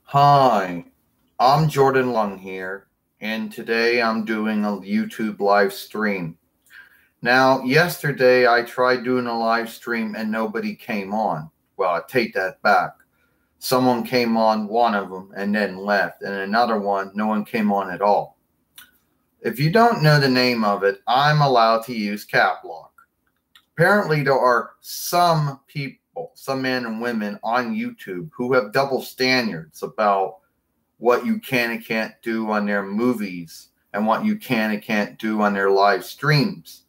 Hi, I'm Jordan Lung here, and today I'm doing a YouTube live stream. Now, yesterday I tried doing a live stream and nobody came on. Well, I take that back. Someone came on, one of them, and then left, and another one, no one came on at all. If you don't know the name of it, I'm allowed to use cap lock. Apparently, there are some people, some men and women on YouTube who have double standards about what you can and can't do on their movies and what you can and can't do on their live streams.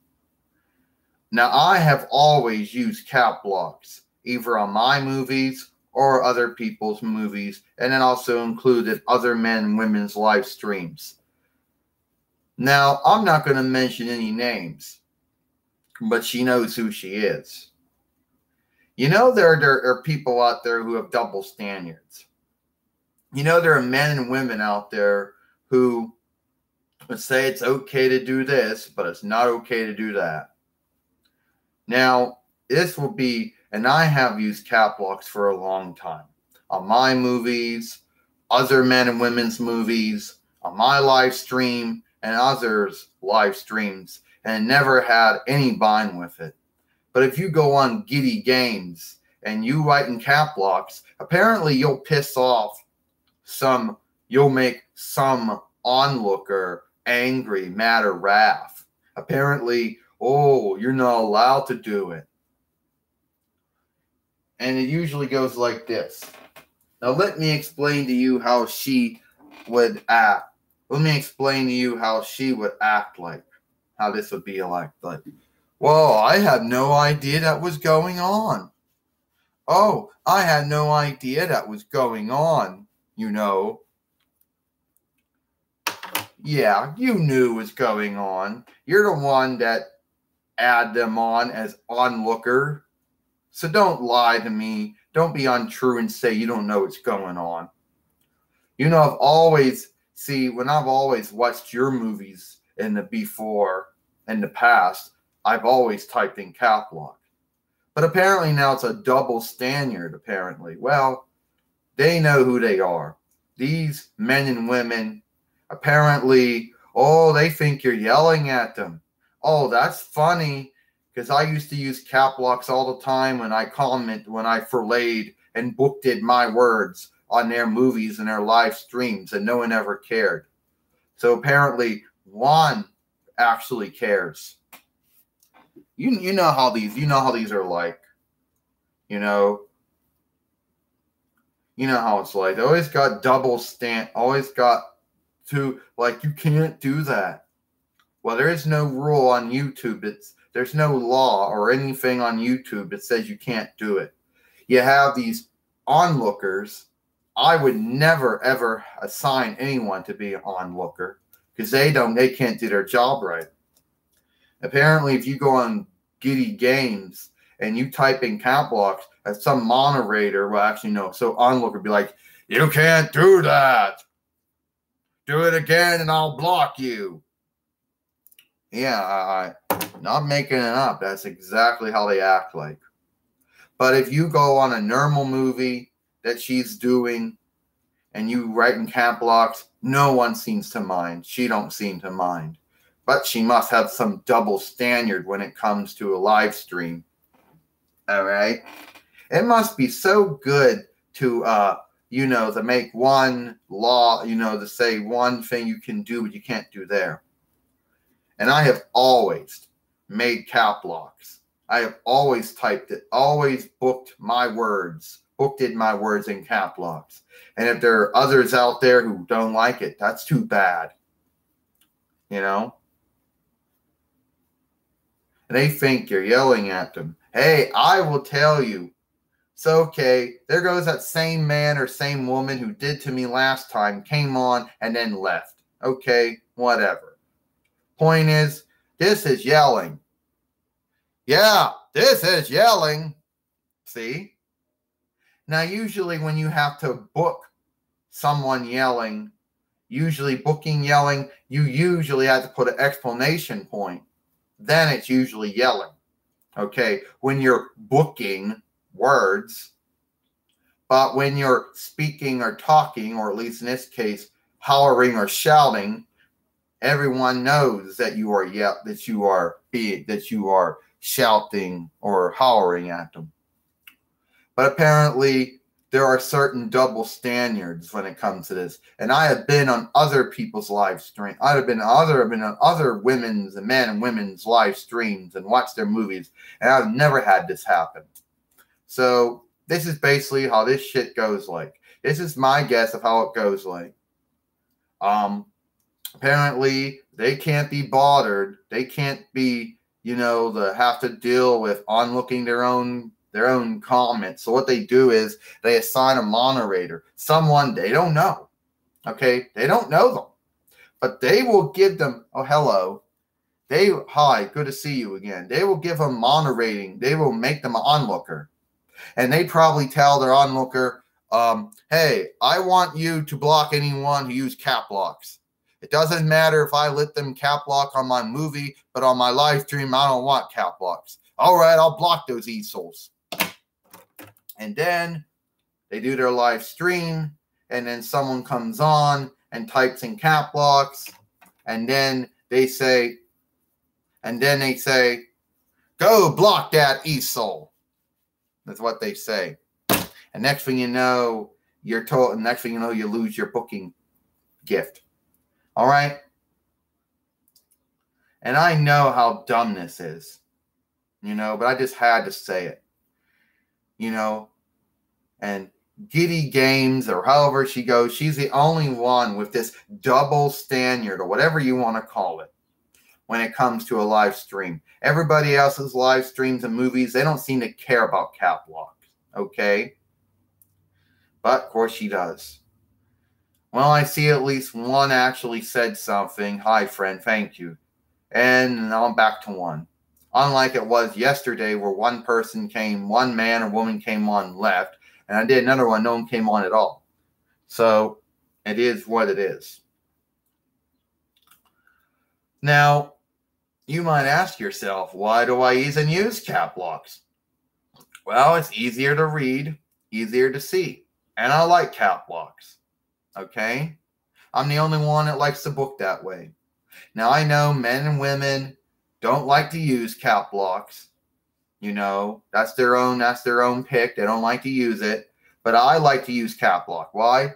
Now, I have always used cap locks, either on my movies or other people's movies, and then also included other men and women's live streams. Now, I'm not going to mention any names, but she knows who she is. You know, there are people out there who have double standards. You know, there are men and women out there who would say it's okay to do this, but it's not okay to do that. Now, this will be, and I have used cap locks for a long time on my movies, other men and women's movies, on my live stream, and others' live streams, and never had any bind with it. But if you go on Giddy Games and you write in cap locks, apparently you'll piss off you'll make some onlooker angry, mad, or wrath. Apparently, you're not allowed to do it. And it usually goes like this. Now, let me explain to you how she would act. Let me explain to you how she would act like. How this would be like. Well, I had no idea that was going on. Oh, I had no idea that was going on, you know. Yeah, you knew was going on. You're the one that add them on as onlooker. So don't lie to me. Don't be untrue and say you don't know what's going on. You know, when I've always watched your movies in the past, I've always typed in cap lock. But apparently now it's a double standard, apparently. Well, they know who they are. These men and women, apparently, they think you're yelling at them. Oh, that's funny, because I used to use cap locks all the time when I forlayed and booked my words on their movies and their live streams, and no one ever cared. So apparently, one actually cares. You know how these are like. You know how it's like. They always got always got to, like, you can't do that. Well, there is no rule on YouTube. There's no law or anything on YouTube that says you can't do it. You have these onlookers. I would never ever assign anyone to be an onlooker because they can't do their job right. Apparently, if you go on Giddy Games and you type in cap locks, some moderator will actually know. So onlooker be like, you can't do that. Do it again and I'll block you. Yeah, I'm not making it up. That's exactly how they act like. But if you go on a normal movie that she's doing and you write in cap locks, no one seems to mind. She don't seem to mind. But she must have some double standard when it comes to a live stream. All right? It must be so good to, to make one law, to say one thing you can do, but you can't do there. And I have always made cap locks. I have always typed it, always booked my words in cap locks. And if there are others out there who don't like it, that's too bad. You know? They think you're yelling at them. Hey, I will tell you. So, okay, there goes that same man or same woman who did to me last time, came on, and then left. Okay, whatever. Point is, this is yelling. Yeah, this is yelling. See? Now, usually when you have to book someone yelling, booking yelling, you usually have to put an exclamation point. then it's usually yelling. Okay, when you're booking words, but when you're speaking or talking, or at least in this case, hollering or shouting, everyone knows that you are that you are shouting or hollering at them. But apparently, there are certain double standards when it comes to this. And I have been on other people's live stream. I've been on other women's and men and women's live streams and watched their movies, and I've never had this happen. So this is basically how this shit goes like. This is my guess of how it goes like. Apparently they can't be bothered. They can't be, have to deal with onlooking their own comments. So what they do is they assign a moderator, someone they don't know. Okay, they don't know them, but they will give them, oh, hello. Hi, good to see you again. They will give them moderating. They will make them an onlooker, and they probably tell their onlooker, hey, I want you to block anyone who use cap locks. It doesn't matter if I let them cap lock on my movie, but on my live stream, I don't want cap locks. All right, I'll block those e-souls. And then they do their live stream, and then someone comes on and types in cap locks, and then they say, go block that e-soul. That's what they say. And next thing you know, you lose your booking gift. All right? And I know how dumb this is, but I just had to say it. And Giddy Games, or however she goes, she's the only one with this double standard, or whatever you want to call it, when it comes to a live stream. Everybody else's live streams and movies, they don't seem to care about cap locks, okay? But, of course, she does. Well, I see at least one actually said something. Hi, friend, thank you. And now I'm back to one. Unlike it was yesterday, where one man or woman came on, left, and I did another one, no one came on at all. So it is what it is. Now, you might ask yourself, why do I even use cap locks? Well, it's easier to read, easier to see, and I like cap locks. Okay? I'm the only one that likes to book that way. Now, I know men and women don't like to use cap locks. That's their own pick. They don't like to use it. But I like to use cap lock. Why?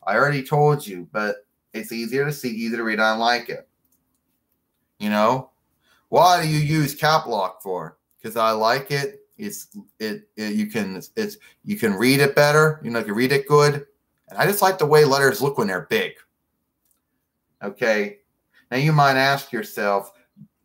I already told you, but it's easier to see, easier to read. I like it. Why do you use cap lock for? Because I like it. You can read it better. You can read it good. And I just like the way letters look when they're big. Okay. Now you might ask yourself,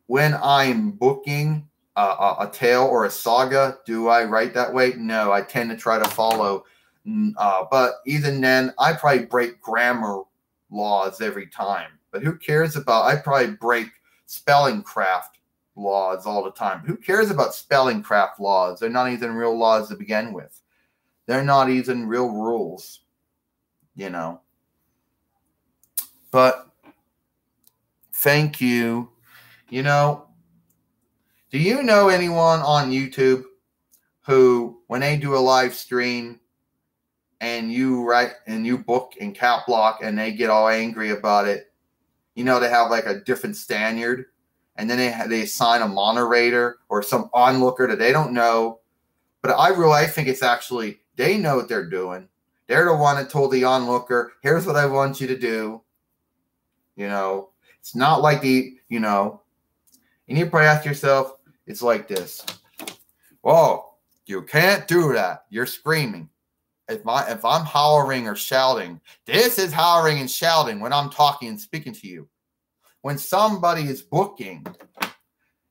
when I'm booking a tale or a saga, do I write that way? No, I tend to try to follow. But even then, I probably break grammar laws every time. But who cares about, I probably break spelling craft laws all the time. Who cares about spelling craft laws? They're not even real laws to begin with. They're not even real rules. But thank you. Do you know anyone on YouTube who, when they do a live stream and you book in cap lock and they get all angry about it, they have like a different standard, and then they assign a moderator or some onlooker that they don't know? But I think it's actually, they know what they're doing. They're the one that told the onlooker, here's what I want you to do. It's not like and you probably ask yourself, it's like this. Whoa, you can't do that. You're screaming. If I'm hollering or shouting, this is hollering and shouting when I'm talking and speaking to you. When somebody is booking,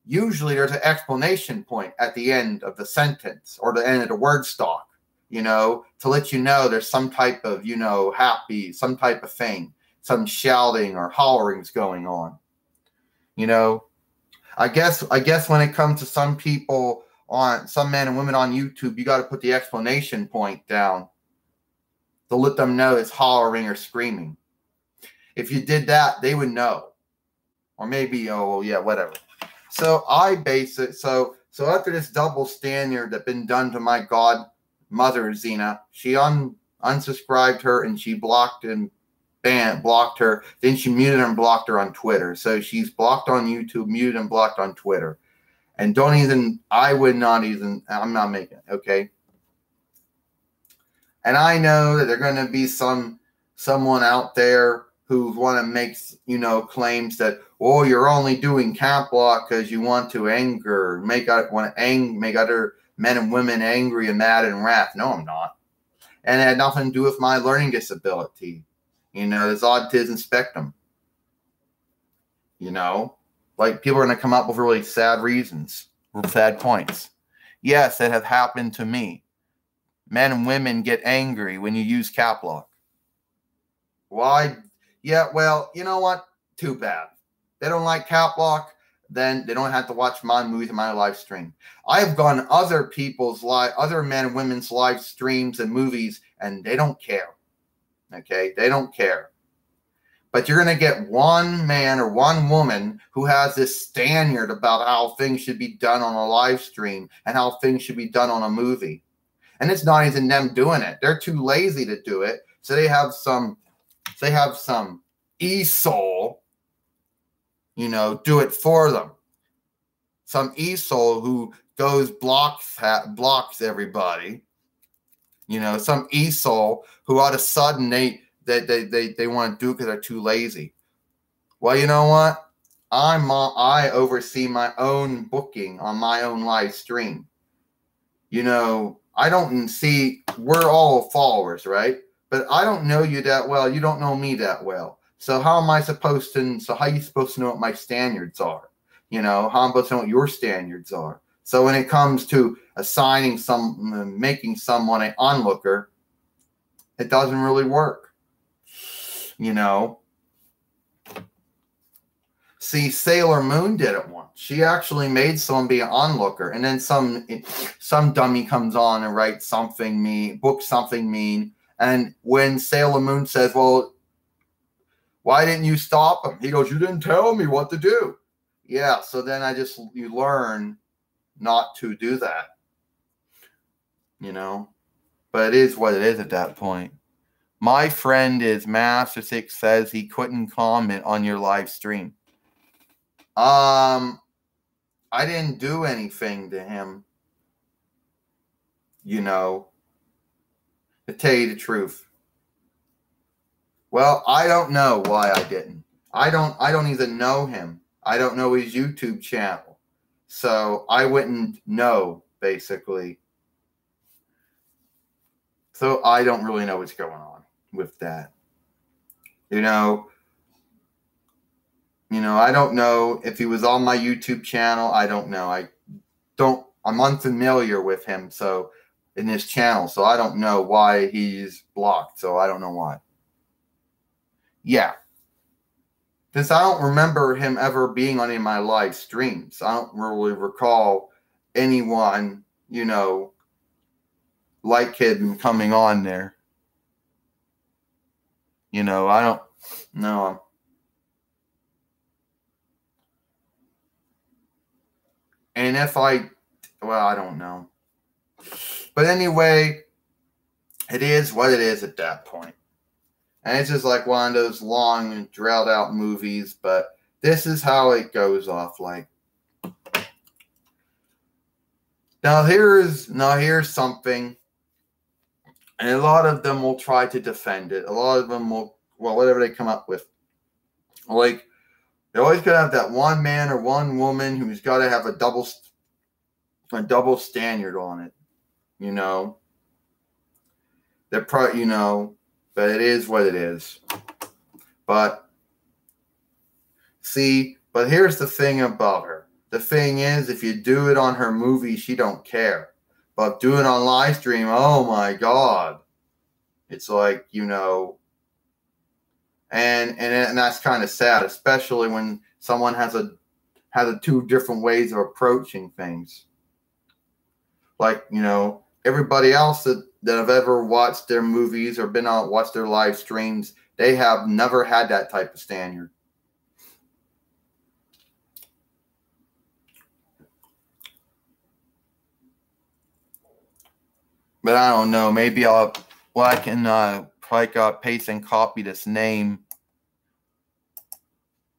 usually there's an explanation point at the end of the sentence or the end of the word stock, to let you know there's some type of, happy, some type of thing, some shouting or hollering's going on. I guess when it comes to some men and women on YouTube, you got to put the explanation point down to let them know it's hollering or screaming. If you did that, they would know. Or maybe, whatever. So I base it. So after this double standard that been done to my godmother Xena, she unsubscribed her and she blocked her. Then she muted and blocked her on Twitter. So she's blocked on YouTube, muted and blocked on Twitter. And I'm not making it, okay? And I know that there's going to be someone out there who want to make, claims that, oh, you're only doing Cap Lock because you want to make other men and women angry and mad and wrath. No, I'm not. And it had nothing to do with my learning disability. There's autism spectrum. Like people are going to come up with really sad reasons, sad points. Yes, that have happened to me. Men and women get angry when you use Cap Lock. Why? Yeah, well, you know what? Too bad. They don't like Cap Lock, then they don't have to watch my movies and my live stream. I have gone other men and women's live streams and movies, and they don't care. Okay? They don't care. But you're going to get one man or one woman who has this standard about how things should be done on a live stream and how things should be done on a movie. And it's not even them doing it. They're too lazy to do it. So they have some e-soul, do it for them. Some e-soul who goes blocks everybody. Some e-soul who all of a sudden they want to do it because they're too lazy. Well, you know what? I oversee my own booking on my own live stream. I don't see, we're all followers, right? But I don't know you that well. You don't know me that well. So how are you supposed to know what my standards are? How am I supposed to know what your standards are? So when it comes to making someone an onlooker, it doesn't really work. See, Sailor Moon did it once. She actually made someone be an onlooker, and then some dummy comes on and writes something mean, books something mean, and when Sailor Moon says, well, why didn't you stop him? He goes, you didn't tell me what to do. Yeah, so then you learn not to do that. But it is what it is at that point. My friend is Master Six says he couldn't comment on your live stream. I didn't do anything to him. To tell you the truth. Well, I don't know why I didn't. I don't even know him. I don't know his YouTube channel. So I wouldn't know, basically. So I don't really know what's going on with that. I don't know if he was on my YouTube channel. I don't know. I'm unfamiliar with him in his channel, so I don't know why he's blocked. So I don't know why. Yeah. Since I don't remember him ever being on any of my live streams. I don't really recall anyone, like him coming on there. I don't know. And I don't know. But anyway, it is what it is at that point. And it's just like one of those long and drilled out movies, but this is how it goes off like. Now here's something. And a lot of them will try to defend it. A lot of them will, whatever they come up with. Like, they always got to have that one man or one woman who's got to have a double standard on it. But it is what it is. But here's the thing about her. The thing is, if you do it on her movie, she don't care. But do it on live stream, oh my God. It's like, and that's kind of sad, especially when someone has a two different ways of approaching things. Like, everybody else that have ever watched their movies or watched their live streams, they have never had that type of standard. But I don't know. Maybe I can paste and copy this name.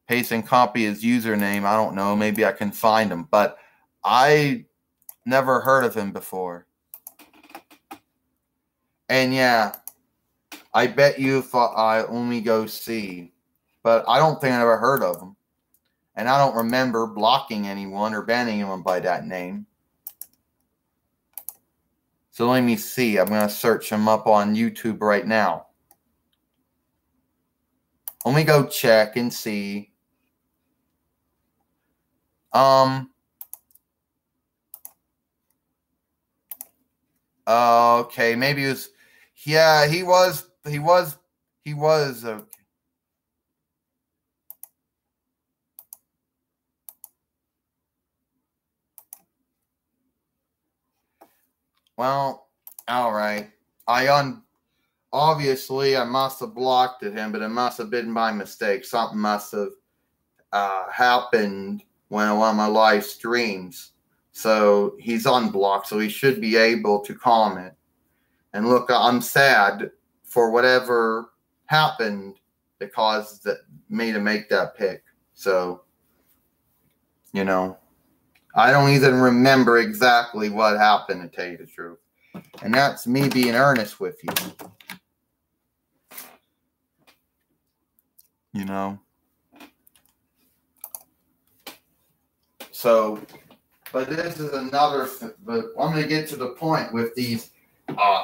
Paste and copy his username. I don't know. Maybe I can find him. But I never heard of him before. And yeah, I bet you if I only go see. But I don't think I ever heard of him. And I don't remember blocking anyone or banning anyone by that name. So let me see. I'm going to search him up on YouTube right now. Let me go check and see. Okay, maybe it was. Yeah, he was. Okay. Well, all right. Obviously I must have blocked him, but it must have been by mistake. Something must have happened when one of my live streams. So he's unblocked, so he should be able to comment. And look, I'm sad for whatever happened that caused me to make that pick. So, you know, I don't even remember exactly what happened, to tell you the truth. And that's me being earnest with you. You know? So, but this is another, but I'm going to get to the point with these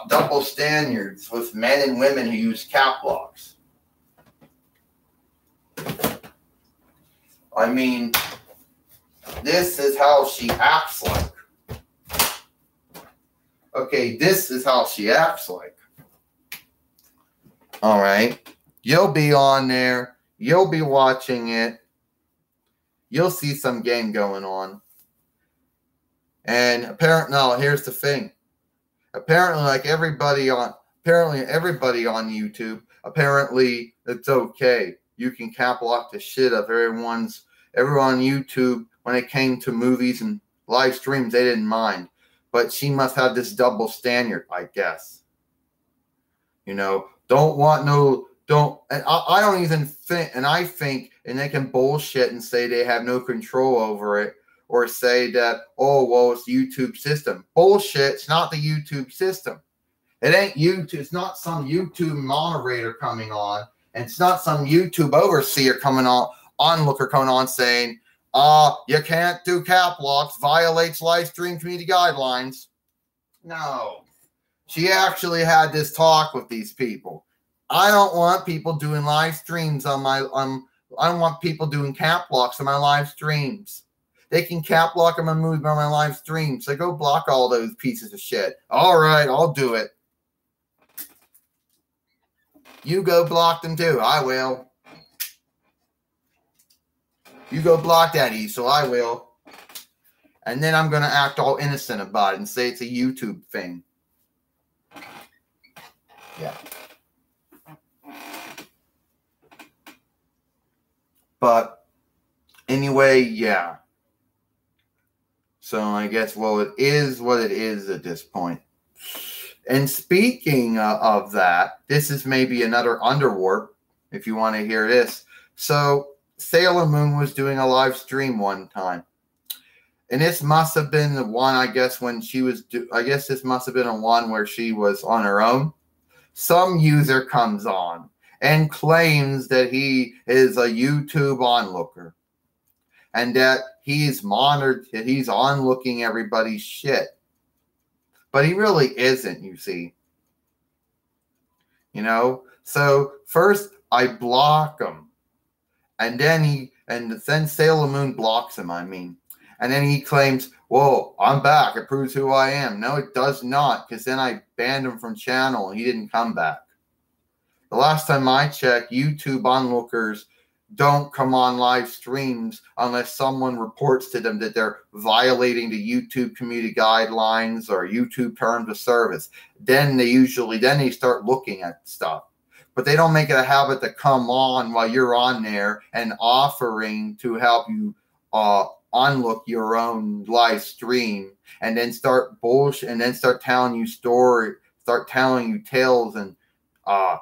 double standards with men and women who use cap locks. I mean, this is how she acts like. Okay, this is how she acts like. All right. You'll be on there. You'll be watching it. You'll see some game going on. And apparently, no, here's the thing. Apparently, everybody on YouTube, apparently it's okay. You can cap lock the shit up. Everyone on YouTube, when it came to movies and live streams, they didn't mind. But she must have this double standard, I guess. You know, and I don't even think, and I think, and they can bullshit and say they have no control over it, or say that, oh, well, it's the YouTube system. Bullshit, it's not the YouTube system. It ain't YouTube, it's not some YouTube moderator coming on, and it's not some YouTube overseer coming on, onlooker coming on saying, you can't do cap locks, violates live stream community guidelines. No. She actually had this talk with these people. I don't want people doing live streams I don't want people doing cap locks on my live streams. They can cap lock them and move on my live stream. So go block all those pieces of shit. All right, I'll do it. You go block them too. I will. You go block that so I will. And then I'm going to act all innocent about it and say it's a YouTube thing. Yeah. But anyway, yeah. So I guess, well, it is what it is at this point. And speaking of that, this is maybe another underwarp, if you want to hear this. So Sailor Moon was doing a live stream one time. And this must have been the one, I guess, when she was, I guess this must have been a one where she was on her own. Some user comes on and claims that he is a YouTube onlooker. And that he's monitored, that he's onlooking everybody's shit. But he really isn't, you see. You know? So first I block him. And then then Sailor Moon blocks him, I mean. And then he claims, whoa, I'm back. It proves who I am. No, it does not, because then I banned him from channel and he didn't come back. The last time I checked, YouTube onlookers don't come on live streams unless someone reports to them that they're violating the YouTube community guidelines or YouTube terms of service. Then they start looking at stuff. But they don't make it a habit to come on while you're on there and offering to help you unlook your own live stream and then start bullshit and then start telling you tales and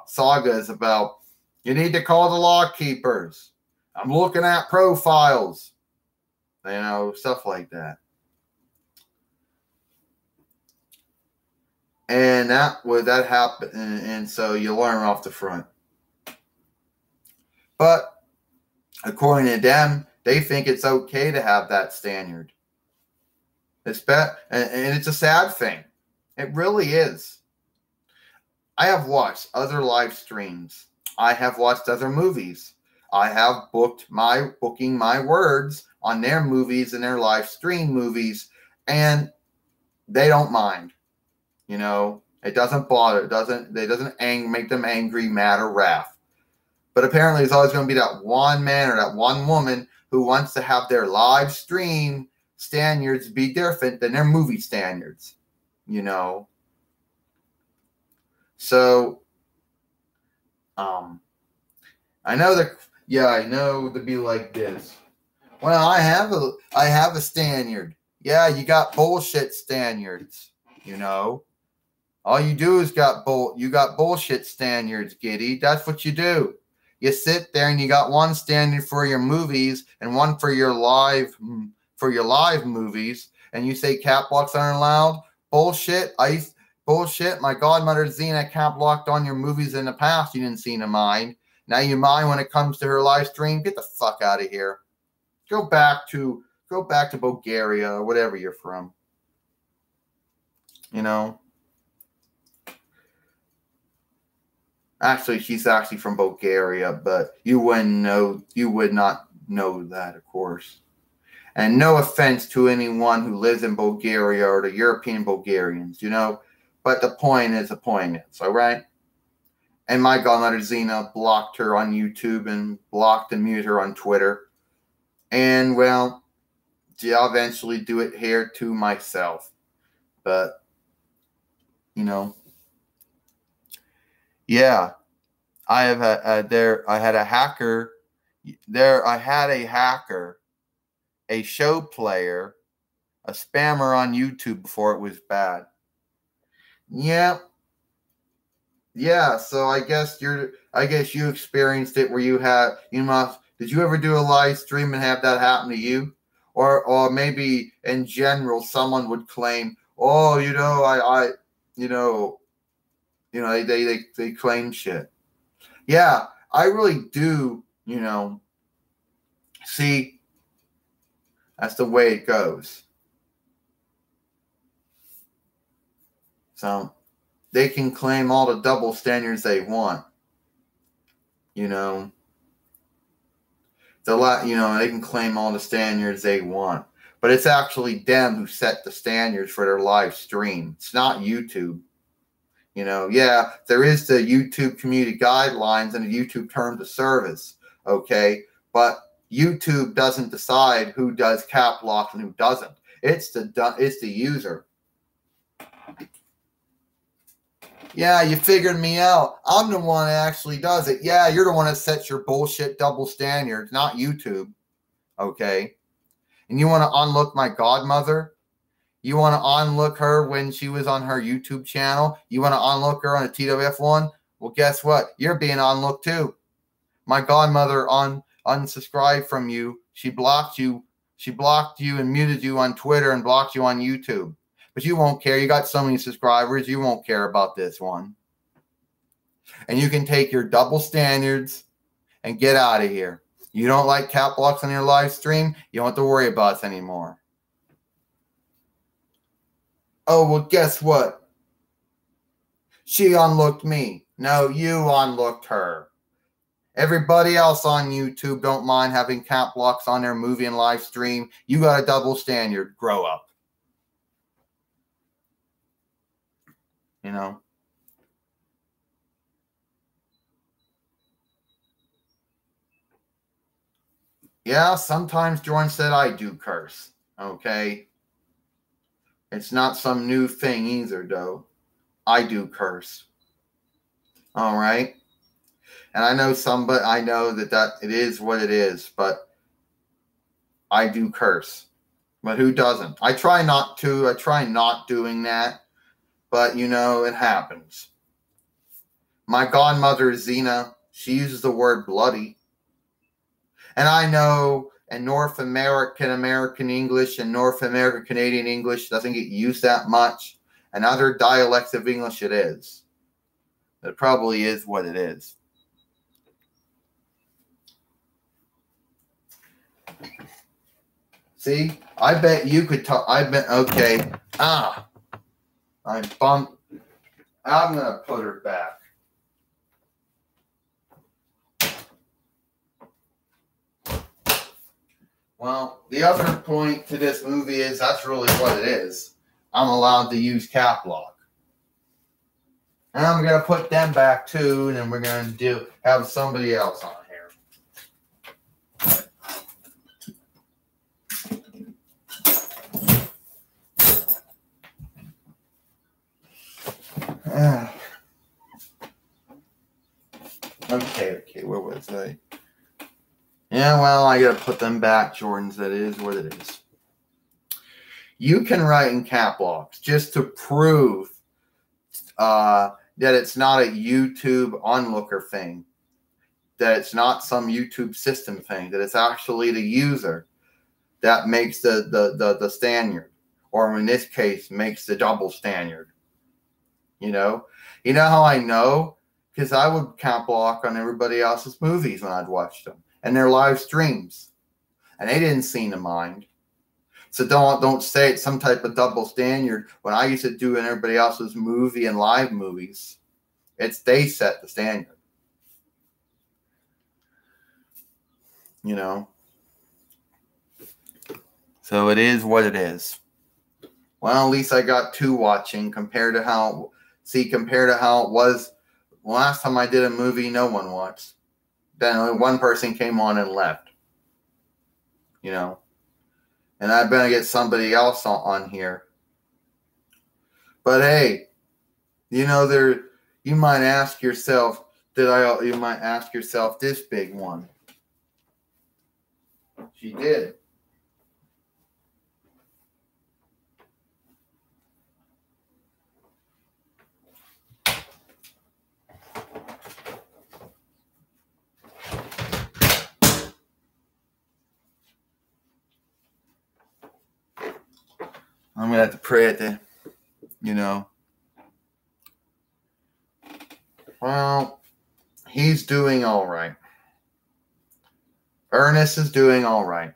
sagas about you need to call the lock keepers. I'm looking at profiles. Stuff like that. And that happened, and so you learn off the front. But according to them, they think it's okay to have that standard. And it's a sad thing. It really is. I have watched other live streams. I have watched other movies. I have booking my words on their movies and their live stream movies, and they don't mind. It doesn't bother. It doesn't make them angry, mad, or wrath. But apparently there's always going to be that one man or that one woman who wants to have their live stream standards be different than their movie standards. So, I know to be like this. Well, I have a standard. Yeah, you got bullshit standards, All you do is you got bullshit standards, Giddy. That's what you do. You sit there and you got one standard for your movies and one for your live movies, and you say cap locks aren't allowed. Bullshit. Bullshit. My godmother Zena cap locked on your movies in the past. You didn't seem to mind. Now you mind when it comes to her live stream. Get the fuck out of here. Go back to Bulgaria or whatever you're from. Actually, she's actually from Bulgaria, but you would not know that, of course. And no offense to anyone who lives in Bulgaria or the European Bulgarians, but the point is, all right? And my godmother Zena blocked her on YouTube and blocked and muted her on Twitter. And, well, I'll eventually do it here to myself. But, yeah, I had a hacker, a show player, a spammer on YouTube before it was bad. Yeah. Yeah, so I guess you experienced it where did you ever do a live stream and have that happen to you? Or maybe in general someone would claim, "Oh, they claim shit." Yeah, I really do, see, that's the way it goes. So they can claim all the double standards they want. They can claim all the standards they want. But it's actually them who set the standards for their live stream. It's not YouTube. Yeah, there is the YouTube community guidelines and the YouTube terms of service, okay? But YouTube doesn't decide who does cap locks and who doesn't. It's the user. Yeah, you figured me out. I'm the one that actually does it. Yeah, you're the one that sets your bullshit double standards, not YouTube, okay? And you want to unlook my godmother? You want to unlook her when she was on her YouTube channel? You want to unlook her on a TWF one? Well, guess what? You're being unlooked too. My godmother unsubscribed from you. She blocked you. She blocked you and muted you on Twitter and blocked you on YouTube. But you won't care. You got so many subscribers. You won't care about this one. And you can take your double standards and get out of here. You don't like cap locks on your live stream? You don't have to worry about us anymore. Oh, well, guess what? She unlooked me. No, you unlooked her. Everybody else on YouTube don't mind having cap locks on their movie and live stream. You got a double standard. Grow up. Yeah, sometimes Jordan said I do curse. Okay. It's not some new thing either, though. I do curse. All right. And I know that it is what it is, but I do curse. But who doesn't? I try not to. I try not doing that. But, you know, it happens. My godmother, Zena, she uses the word bloody. And I know in North American English and North American Canadian English doesn't get used that much. And other dialects of English it is. It probably is what it is. See, I bet you could talk. I bet, okay. I bumped. I'm going to put her back. Well, the other point to this movie is that's really what it is. I'm allowed to use cap lock. And I'm going to put them back too, and then we're going to have somebody else on here. Okay, where was I? Yeah, well, I gotta put them back, Jordans. That is what it is. You can write in cap locks just to prove that it's not a YouTube onlooker thing, that it's not some YouTube system thing, that it's actually the user that makes the standard, or in this case, makes the double standard. You know how I know? Because I would cap lock on everybody else's movies when I'd watch them. And their live streams, and they didn't seem to mind. So don't say it's some type of double standard when I used to do in everybody else's movie and live movies. They set the standard. You know. So it is what it is. Well, at least I got 2 watching compared to how it was last time I did a movie. No one watched. Then only one person came on and left. You know. And I better get somebody else on here. But hey, you know, you might ask yourself, you might ask yourself this big one. She did. I'm going to have to pray at the, you know. Well, he's doing all right. Ernest is doing all right.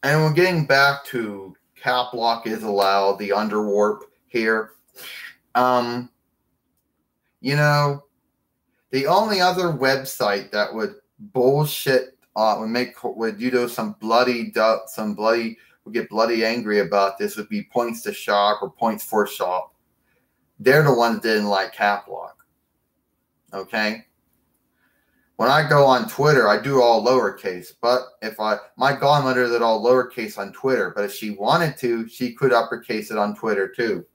And we're getting back to cap lock is allowed, the underwarp here. You know, the only other website that would bullshit would get bloody angry about this would be Points to Shop or Points for Shop. They're the ones that didn't like cap lock. Okay? When I go on Twitter, I do all lowercase. But my godmother did all lowercase on Twitter. But if she wanted to, she could uppercase it on Twitter too.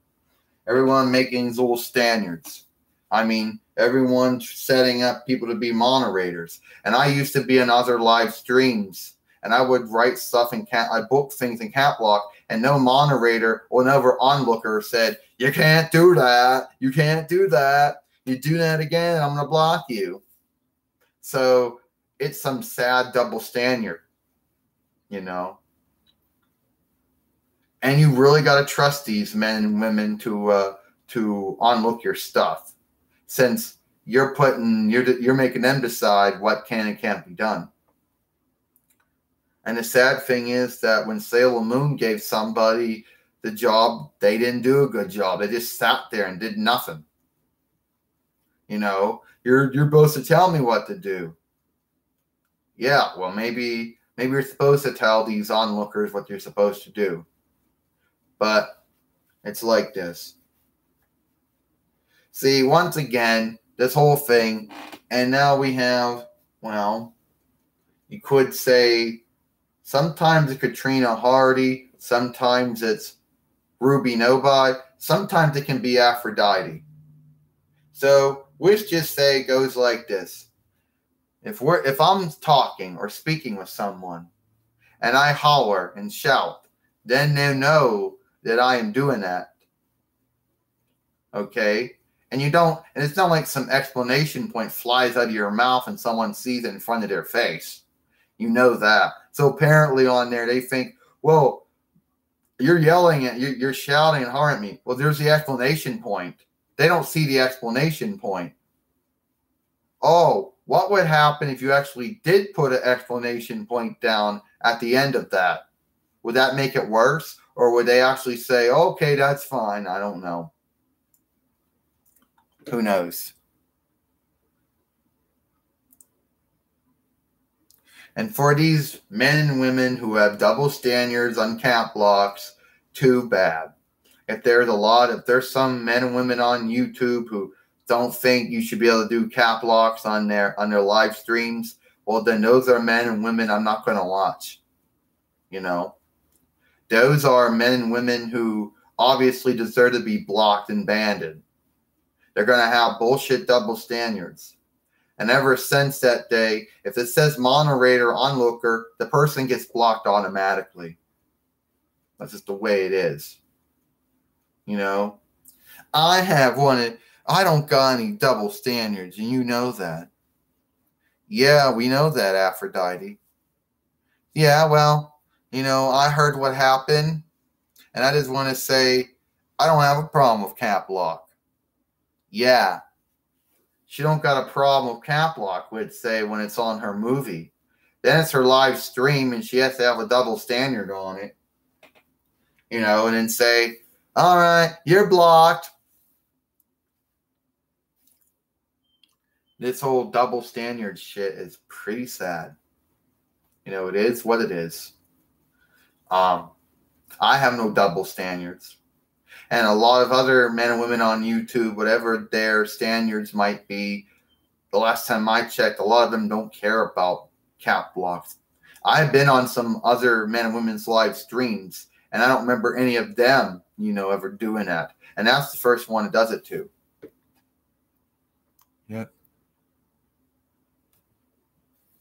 Everyone making these little standards. I mean, everyone setting up people to be moderators. And I used to be in other live streams. And I would write stuff I book things in cap lock. And no moderator or no onlooker said, you can't do that. You can't do that. You do that again, I'm going to block you. So it's some sad double standard, you know. And you really got to trust these men and women to unlook your stuff, since you're making them decide what can and can't be done. And the sad thing is that when Sailor Moon gave somebody the job, they didn't do a good job. They just sat there and did nothing. You know, you're supposed to tell me what to do. Yeah, well, maybe you're supposed to tell these onlookers what you're supposed to do. But it's like this. See, once again, this whole thing, and now we have, well, you could say sometimes it's Katrina Hardy, sometimes it's Ruby Novi, sometimes it can be Aphrodite. So Let's just say it goes like this. If I'm talking or speaking with someone and I holler and shout, then they know that I am doing that. Okay? And it's not like some explanation point flies out of your mouth and someone sees it in front of their face. You know that. So apparently on there, they think, well, you're you're shouting and hollering at me. Well, there's the explanation point. They don't see the explanation point. Oh, what would happen if you actually did put an explanation point down at the end of that? Would that make it worse? Or would they actually say, okay, that's fine? I don't know. Who knows? And for these men and women who have double standards on cap locks, too bad. If there's some men and women on YouTube who don't think you should be able to do cap locks on their live streams, well, then those are men and women I'm not going to watch. You know, those are men and women who obviously deserve to be blocked and banned. They're going to have bullshit double standards. And ever since that day, if it says moderator onlooker, the person gets blocked automatically. That's just the way it is. You know, I don't got any double standards, and you know that. Yeah, we know that, Aphrodite. Yeah, well, I heard what happened, and I just want to say I don't have a problem with cap lock. Yeah. She don't got a problem with cap lock, would say, when it's on her movie. Then it's her live stream, and she has to have a double standard on it. And then say, all right, you're blocked. This whole double standard shit is pretty sad. It is what it is. I have no double standards. And a lot of other men and women on YouTube, whatever their standards might be, the last time I checked, a lot of them don't care about cap blocks. I've been on some other men and women's live streams, and I don't remember any of them, ever doing that. And that's the first one that does it too. Yep.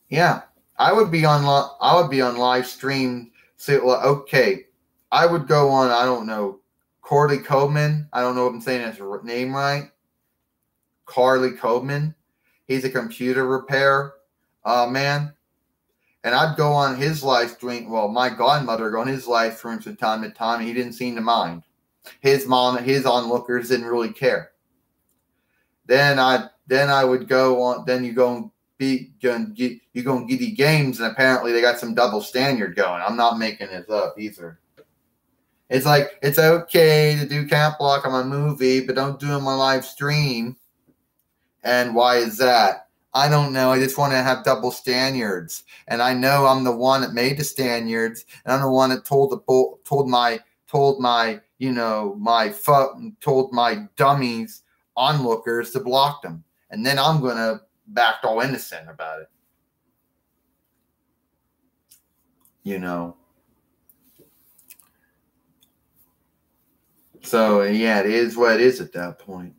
Yeah, I would be on live stream. Say, well, okay, I would go on. I don't know, Corley Coleman. I don't know if I'm saying his name right. Carly Coleman. He's a computer repair man. And I'd go on his live stream. Well, my godmother go on his live streams from time to time, and he didn't seem to mind. His onlookers didn't really care. Then I would go on. Then you go and Giddy Games, and apparently they got some double standard going. I'm not making this up either. It's like it's okay to do cap block on my movie, but don't do it on my live stream. And why is that? I don't know. I just want to have double standards. And I know I'm the one that made the standards. And I'm the one that told my dummies onlookers to block them. And then I'm going to act all innocent about it. So, yeah, it is what it is at that point.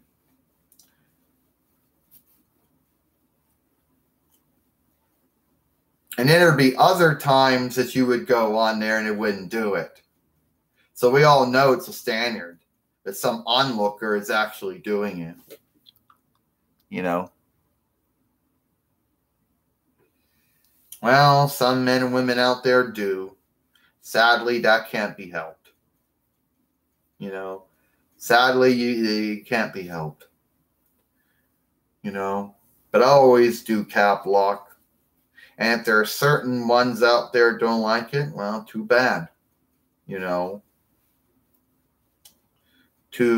And then there'd be other times that you would go on there and it wouldn't do it. So we all know it's a standard that some onlooker is actually doing it. Well, some men and women out there do. Sadly, that can't be helped. Sadly, you can't be helped. But I always do cap lock. And if there are certain ones out there that don't like it, well, too bad. Too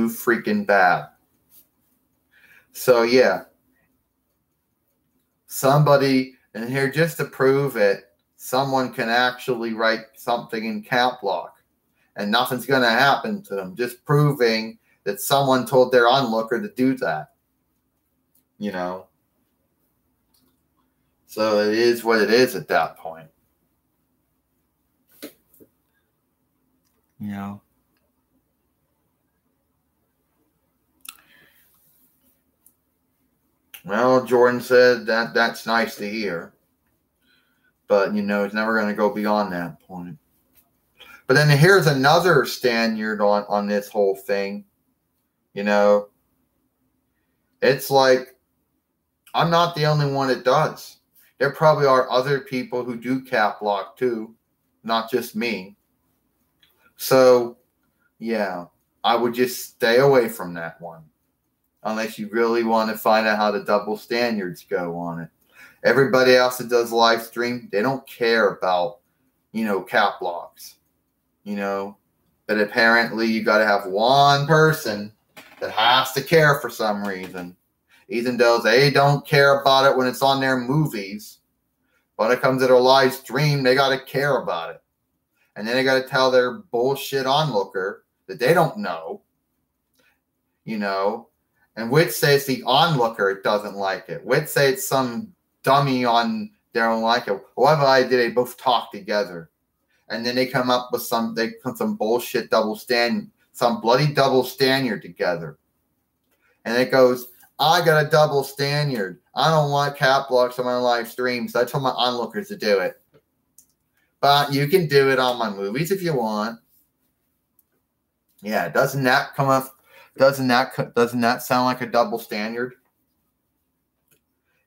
freaking bad. So, yeah. Somebody, and here just to prove it, someone can actually write something in cap lock. And nothing's going to happen to them. Just proving that someone told their onlooker to do that. So it is what it is at that point. Well, Jordan said that's nice to hear. But, it's never going to go beyond that point. But then here's another standard on this whole thing. It's like, I'm not the only one that does. There probably are other people who do cap lock too, not just me. So, yeah, I would just stay away from that one. Unless you really want to find out how the double standards go on it. Everybody else that does live stream, they don't care about, cap locks. But apparently you got to have one person that has to care for some reason. Even though they don't care about it when it's on their movies. When it comes to their live stream, they got to care about it. And then they got to tell their bullshit onlooker that they don't know. And which say it's the onlooker doesn't like it. Which say it's some dummy on their own like it. Whatever I did, they both talk together. And then they come up with some bullshit some bloody double standard together. And it goes, I got a double standard. I don't want cap locks on my live stream, so I told my onlookers to do it. But you can do it on my movies if you want. Yeah, doesn't that sound like a double standard?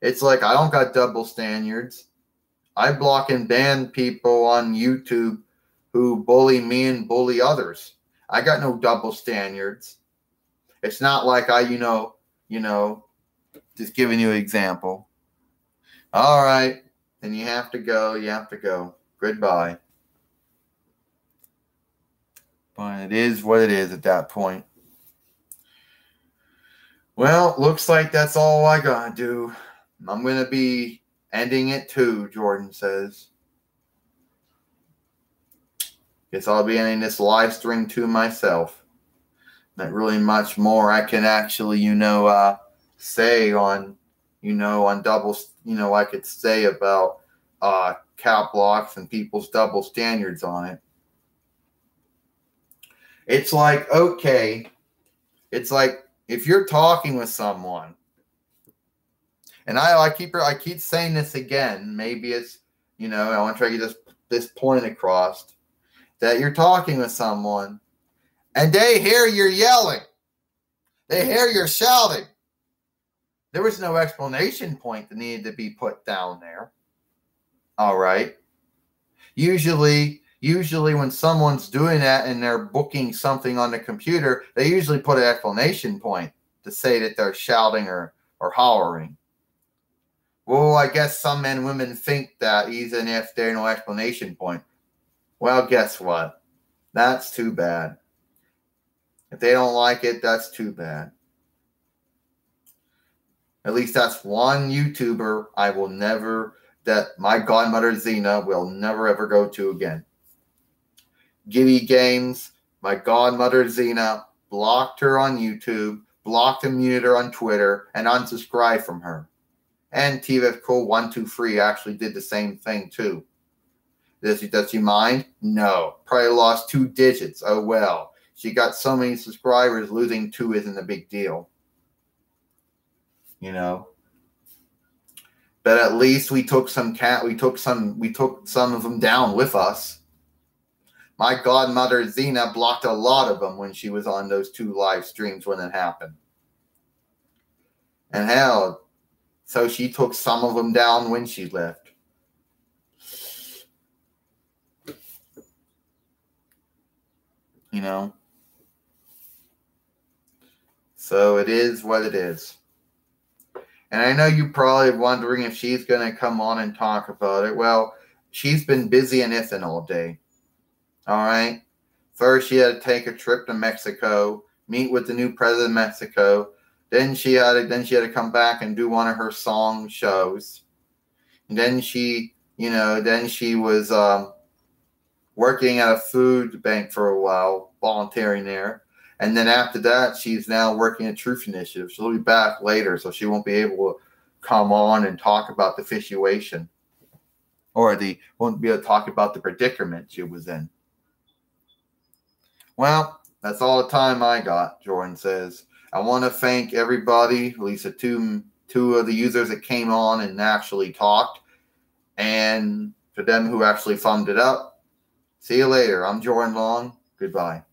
It's like I don't got double standards. I block and ban people on YouTube who bully me and bully others. I got no double standards. It's not like I, just giving you an example. All right, then you have to go. You have to go. Goodbye. But it is what it is at that point. Well, looks like that's all I gotta do. I'm gonna be ending it too, Jordan says. Guess I'll be ending this live stream to myself. Not really much more I can actually, say on, on doubles, I could say about cap locks and people's double standards on it. It's like, okay, it's like if you're talking with someone, and I keep saying this again, maybe it's, I want to try to get this point across, that you're talking with someone and they hear you're yelling. They hear you're shouting. There was no explanation point that needed to be put down there. All right. Usually when someone's doing that and they're booking something on the computer, they usually put an explanation point to say that they're shouting or hollering. Well, I guess some men and women think that even if there's no explanation point. Well, guess what? That's too bad. If they don't like it, that's too bad. At least that's one YouTuber that my godmother Xena will never ever go to again. Giddy Games, my godmother Xena blocked her on YouTube, blocked and muted her on Twitter, and unsubscribed from her. And TVF Cool 123 actually did the same thing too. Does she mind? No. Probably lost 2 digits. Oh well. She got so many subscribers, losing 2 isn't a big deal. But at least we took some of them down with us. My godmother Xena blocked a lot of them when she was on those 2 live streams when it happened. And hell, so she took some of them down when she left. So it is what it is. And I know you're probably wondering if she's going to come on and talk about it. Well, she's been busy in Ithan all day. All right. First, she had to take a trip to Mexico, meet with the new president of Mexico. Then she had to come back and do one of her song shows. And then she was working at a food bank for a while, volunteering there. And then after that, she's now working at Truth Initiative. She'll be back later, so she won't be able to come on and talk about the situation. Or won't be able to talk about the predicament she was in. Well, that's all the time I got, Jordan says. I want to thank everybody, at least the 2 two of the users that came on and actually talked. And for them who actually thumbed it up, see you later. I'm Jordan Long. Goodbye.